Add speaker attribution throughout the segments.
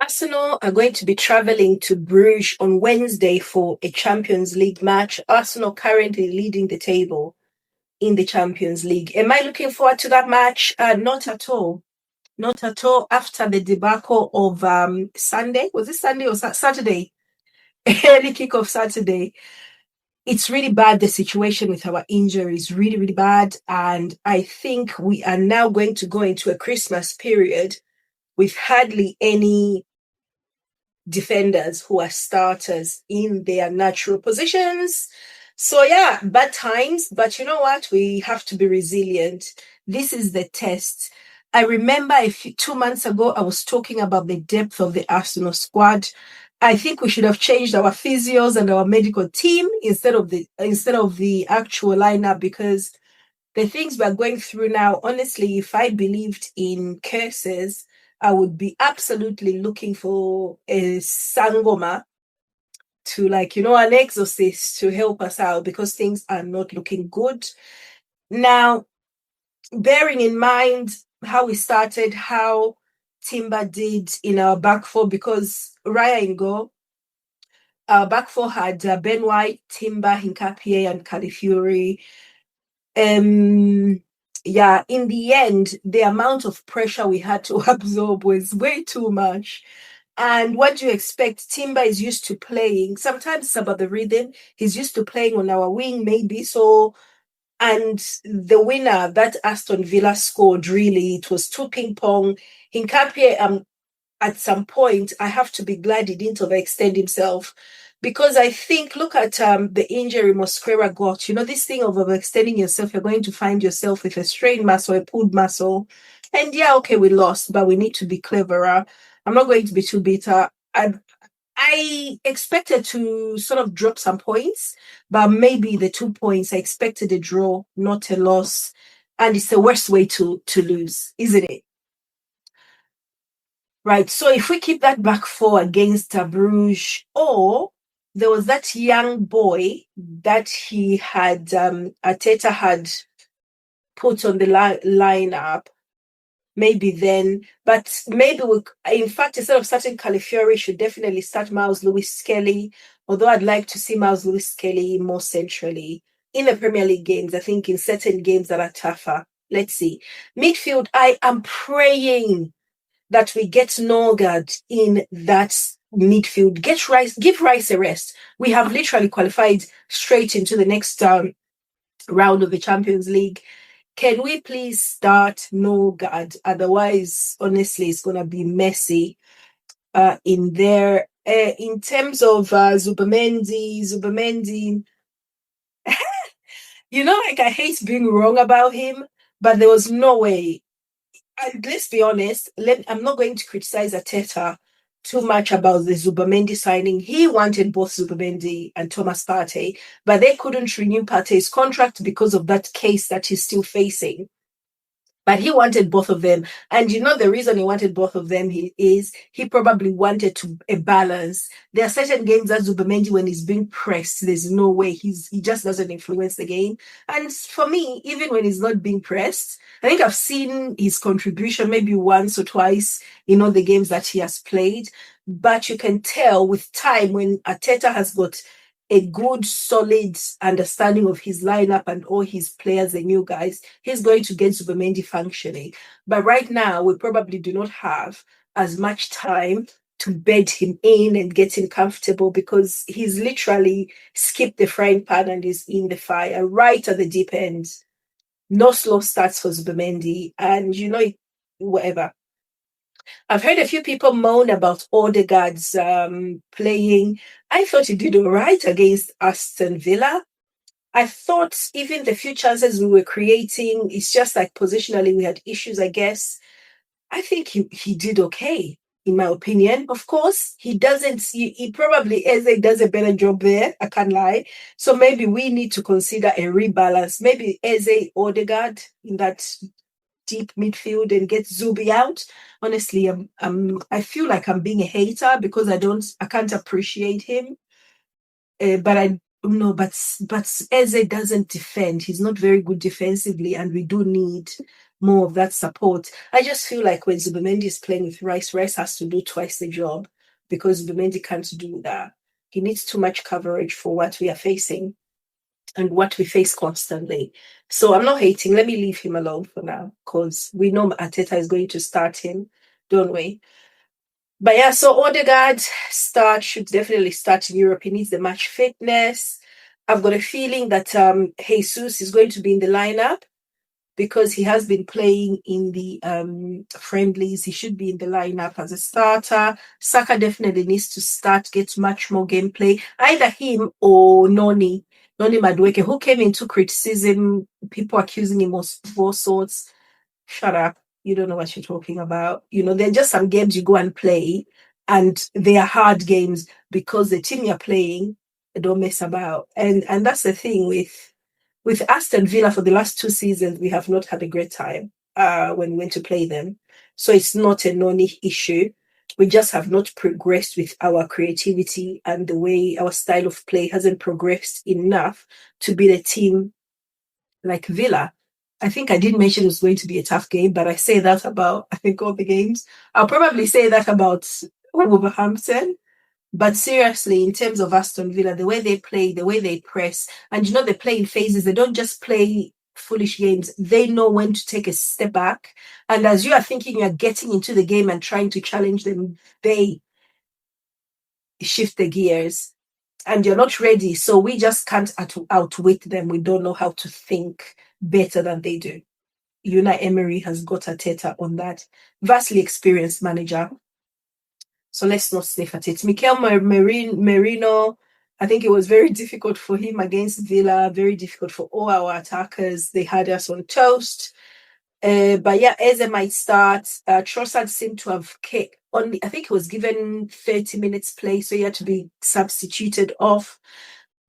Speaker 1: Arsenal are going to be travelling to Bruges on Wednesday for a Champions League match. Arsenal currently leading the table in the Champions League. Am I looking forward to that match? Not at all. Not at all. After the debacle of Sunday, was it Sunday or Saturday? Early kickoff Saturday. It's really bad. The situation with our injuries, really, really bad. And I think we are now going to go into a Christmas period with hardly any defenders who are starters in their natural positions. So yeah, bad times, but you know what? We have to be resilient. This is the test. I remember 2 months ago, I was talking about the depth of the Arsenal squad. I think we should have changed our physios and our medical team instead of the actual lineup, because the things we're going through now, honestly, if I believed in curses, I would be absolutely looking for a sangoma to, an exorcist to help us out, because things are not looking good. Now, bearing in mind how we started, how Timber did in our back four, because Raya in goal, our back four had Ben White, Timber, Hincapie, and Califury. Yeah, in the end, the amount of pressure we had to absorb was way too much. And what do you expect? Timber is used to playing. Sometimes it's about the rhythm. He's used to playing on our wing, maybe. So, and the winner that Aston Villa scored, really, it was two ping pong. Hincapie, at some point, I have to be glad he didn't overextend himself, because I think, look at the injury Mosquera got. You know, this thing of overextending yourself, you're going to find yourself with a strained muscle, a pulled muscle. And yeah, okay, we lost, but we need to be cleverer. I'm not going to be too bitter. I expected to sort of drop some points, but maybe the 2 points, I expected a draw, not a loss. And it's the worst way to lose, isn't it? Right. So if we keep that back four against Bruges, or there was that young boy that he had, Arteta had put on the lineup, maybe then, but maybe in fact, instead of starting Califury, should definitely start Miles Lewis-Skelly, although I'd like to see Miles Lewis-Skelly more centrally in the Premier League games. I think in certain games that are tougher. Let's see. Midfield, I am praying that we get Norgaard in that midfield. Give Rice a rest. We have literally qualified straight into the next round of the Champions League. Can we please start Norgaard? Otherwise, honestly, it's going to be messy in there. In terms of Zubamendi, I hate being wrong about him, but there was no way. And let's be honest, I'm not going to criticize Arteta too much about the Zubamendi signing. He wanted both Zubamendi and Thomas Partey, but they couldn't renew Partey's contract because of that case that he's still facing. But he wanted both of them. And the reason he wanted both of them he probably wanted a balance. There are certain games that Zubamendi, when he's being pressed, there's no way he just doesn't influence the game. And for me, even when he's not being pressed, I think I've seen his contribution maybe once or twice in all the games that he has played. But you can tell with time, when Arteta has got a good, solid understanding of his lineup and all his players, the new guys, he's going to get Zubamendi functioning. But right now, we probably do not have as much time to bed him in and get him comfortable, because he's literally skipped the frying pan and is in the fire right at the deep end. No slow starts for Zubamendi, and whatever. I've heard a few people moan about Odegaard's playing. I thought he did all right against Aston Villa. I thought even the few chances we were creating, it's just like positionally we had issues, I guess. I think he did okay, in my opinion. Of course, he probably, Eze does a better job there, I can't lie. So maybe we need to consider a rebalance. Maybe Eze, Odegaard in that deep midfield and get Zubi out. Honestly, I feel like I'm being a hater because I can't appreciate him. But No, but Eze doesn't defend. He's not very good defensively, and we do need more of that support. I just feel like when Zubamendi is playing with Rice, Rice has to do twice the job because Zubamendi can't do that. He needs too much coverage for what we are facing and what we face constantly. So I'm not hating. Let me leave him alone for now because we know Arteta is going to start him, don't we? But yeah, so Odegaard should definitely start in Europe. He needs the match fitness. I've got a feeling that Jesus is going to be in the lineup because he has been playing in the friendlies. He should be in the lineup as a starter. Saka definitely needs to start, get much more gameplay. Either him or Noni Madueke, who came into criticism, people accusing him of all sorts. Shut up. You don't know what you're talking about. There are just some games you go and play, and they are hard games because the team you're playing don't mess about. And that's the thing with Aston Villa for the last 2 seasons, we have not had a great time when we went to play them. So it's not a Noni issue. We just have not progressed with our creativity, and the way our style of play hasn't progressed enough to beat a team like Villa. I think I did mention it was going to be a tough game, but I say that about, I think, all the games. I'll probably say that about Wolverhampton. But seriously, in terms of Aston Villa, the way they play, the way they press, and they play in phases. They don't just play foolish games. They know when to take a step back. And as you are thinking you're getting into the game and trying to challenge them, they shift the gears and you're not ready. So we just can't outwit them. We don't know how to think better than they do. Unai Emery has got Arteta on that. Vastly experienced manager. So let's not sniff at it. Mechele Merino, I think it was very difficult for him against Villa, very difficult for all our attackers. They had us on toast. But yeah, Eze might start. Trossard seemed to have only, I think he was given 30 minutes play, so he had to be substituted off.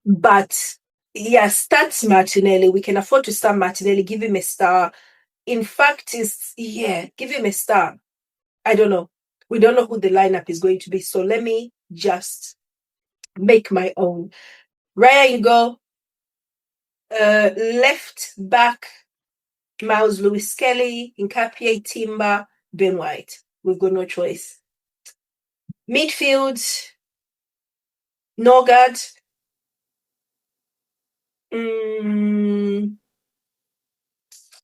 Speaker 1: But yeah, start Martinelli. We can afford to start Martinelli, give him a star. In fact, give him a star. I don't know. We don't know who the lineup is going to be. So let me just make my own. Raya, you go. Left back, Miles Lewis-Skelly, Hincapie, Timber, Ben White. We've got no choice. Midfield, Norgaard.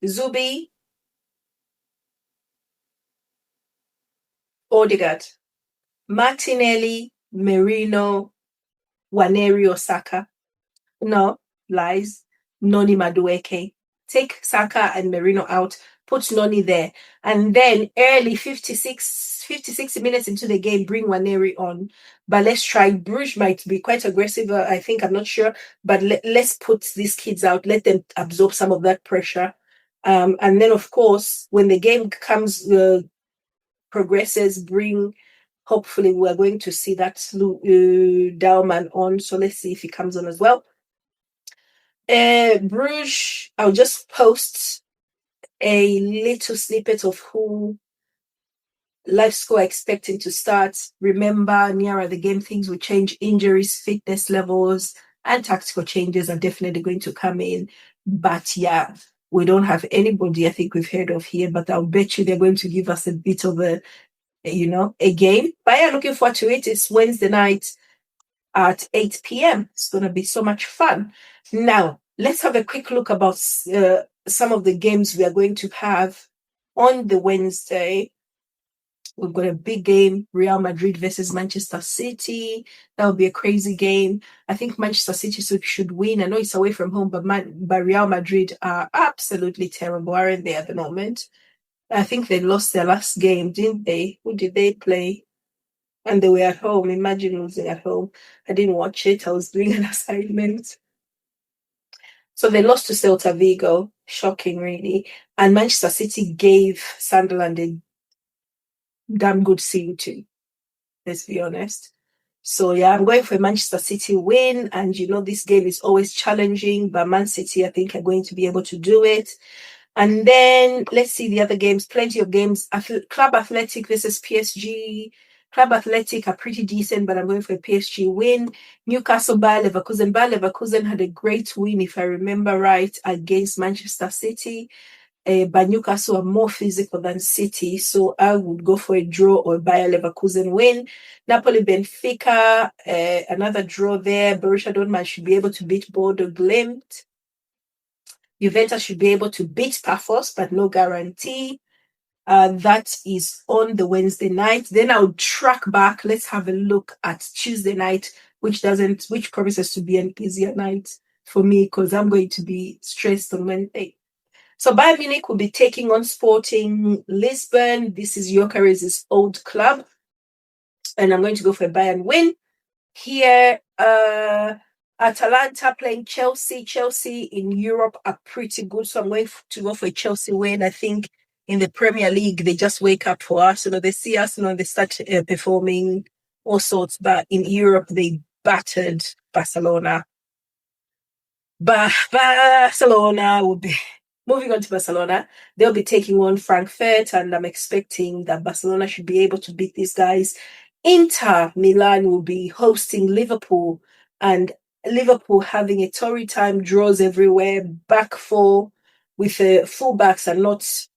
Speaker 1: Zubi. Odegaard. Martinelli, Merino, Nwaneri, Osaka. No, lies. Noni Madueke. Take Saka and Merino out, put Noni there. And then early 60 minutes into the game, bring Nwaneri on. But let's try. Bruges might be quite aggressive, I think. I'm not sure. But let's put these kids out. Let them absorb some of that pressure. And then, of course, when the game progresses, hopefully we're going to see that Dowman on. So let's see if he comes on as well. Bruges, I'll just post a little snippet of who LiveScore are expecting to start. Remember, nearer the game, things will change. Injuries, fitness levels, and tactical changes are definitely going to come in. But yeah, we don't have anybody I think we've heard of here, but I'll bet you they're going to give us a bit of a game. But yeah, looking forward to it. It's Wednesday night at 8 p.m. It's going to be so much fun. Now, let's have a quick look about some of the games we are going to have on the Wednesday. We've got a big game, Real Madrid versus Manchester City. That will be a crazy game. I think Manchester City should win. I know it's away from home, but Real Madrid are absolutely terrible, aren't they, at the moment? I think they lost their last game, didn't they? Who did they play? And they were at home. Imagine losing at home. I didn't watch it. I was doing an assignment. So they lost to Celta Vigo. Shocking, really. And Manchester City gave Sunderland a damn good CU2. Let's be honest. So yeah, I'm going for a Manchester City win. And this game is always challenging. But Man City, I think, are going to be able to do it. And then let's see the other games. Plenty of games. Club Athletic versus PSG. Club Athletic are pretty decent, but I'm going for a PSG win. Newcastle, Bayer Leverkusen. Bayer Leverkusen had a great win, if I remember right, against Manchester City. But Newcastle are more physical than City, so I would go for a draw or Bayer Leverkusen win. Napoli, Benfica, another draw there. Borussia Dortmund should be able to beat Bodo Glimt. Juventus should be able to beat Pafos, but no guarantee. That is on the Wednesday night. Then I'll track back. Let's have a look at Tuesday night, which promises to be an easier night for me because I'm going to be stressed on Wednesday. So Bayern Munich will be taking on Sporting Lisbon. This is Gyokeres' old club. And I'm going to go for a Bayern win. Here, Atalanta playing Chelsea. Chelsea in Europe are pretty good. So I'm going to go for a Chelsea win. I think in the Premier League, they just wake up for Arsenal. They see Arsenal, they start performing all sorts. But in Europe, they battered Barcelona. Barcelona will be moving on to Barcelona. They'll be taking on Frankfurt, and I'm expecting that Barcelona should be able to beat these guys. Inter Milan will be hosting Liverpool, and Liverpool having a torrid time, draws everywhere, back four with the fullbacks are not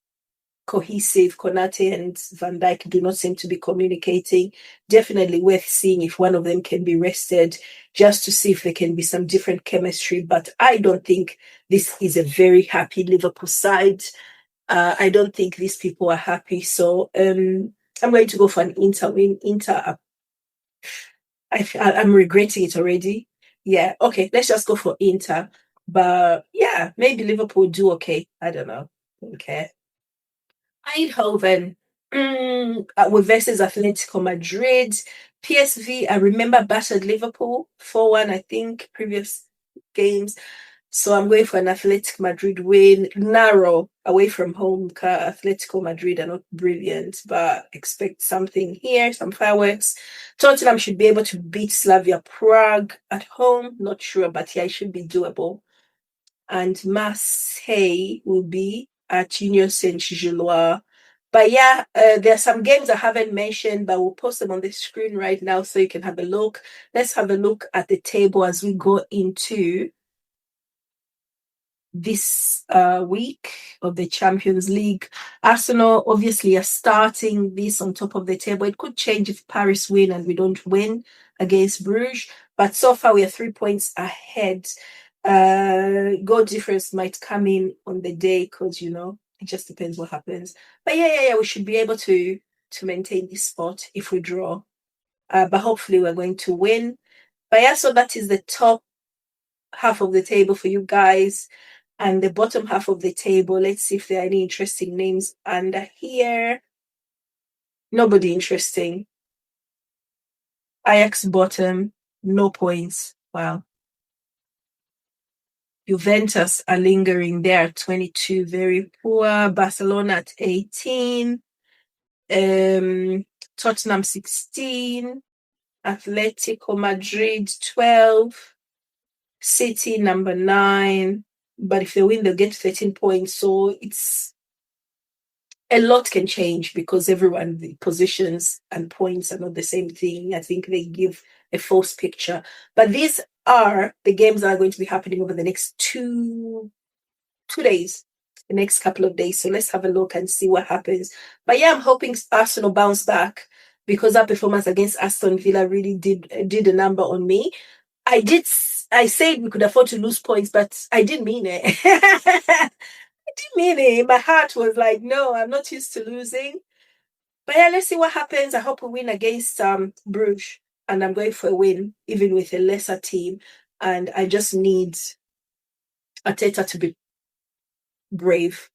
Speaker 1: cohesive. Konate and Van Dijk do not seem to be communicating. Definitely worth seeing if one of them can be rested, just to see if there can be some different chemistry. But I don't think this is a very happy Liverpool side. I don't think these people are happy. So I'm going to go for an Inter win. Inter, I'm regretting it already. Yeah, okay, let's just go for Inter. But yeah, maybe Liverpool do okay. I don't know. Okay. Eindhoven versus Atletico Madrid. PSV, I remember battered Liverpool 4-1, I think, previous games. So I'm going for an Atletico Madrid win. Narrow away from home. Atletico Madrid are not brilliant, but expect something here, some fireworks. Tottenham should be able to beat Slavia Prague at home. Not sure, but yeah, it should be doable. And Marseille will be at Union Saint-Gilloise. But yeah, there are some games I haven't mentioned, but we'll post them on the screen right now so you can have a look. Let's have a look at the table as we go into this week of the Champions League. Arsenal obviously are starting this on top of the table. It could change if Paris win and we don't win against Bruges, but so far we are 3 points ahead. Goal difference might come in on the day because it just depends what happens. But yeah, we should be able to maintain this spot if we draw. But hopefully we're going to win. But yeah, so that is the top half of the table for you guys. And the bottom half of the table, let's see if there are any interesting names under here. Nobody interesting. Ajax bottom, no points. Wow. Juventus are lingering there at 22, very poor. Barcelona at 18. Tottenham 16. Atletico Madrid 12. City number 9. But if they win, they'll get 13 points. So it's a lot can change because the positions and points are not the same thing. I think they give a false picture. But these are the games that are going to be happening over the next two days, the next couple of days. So let's have a look and see what happens. But yeah, I'm hoping Arsenal bounce back because that performance against Aston Villa really did a number on me. I said we could afford to lose points, but I didn't mean it. I didn't mean it. My heart was like, no, I'm not used to losing. But yeah, let's see what happens. I hope we win against Bruges, and I'm going for a win, even with a lesser team. And I just need Arteta to be brave.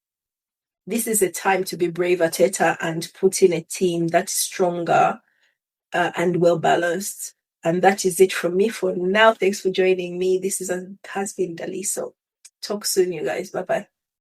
Speaker 1: This is a time to be brave, Arteta, and put in a team that's stronger and well balanced. And that is it from me for now. Thanks for joining me. This has been Dali. So talk soon, you guys. Bye bye.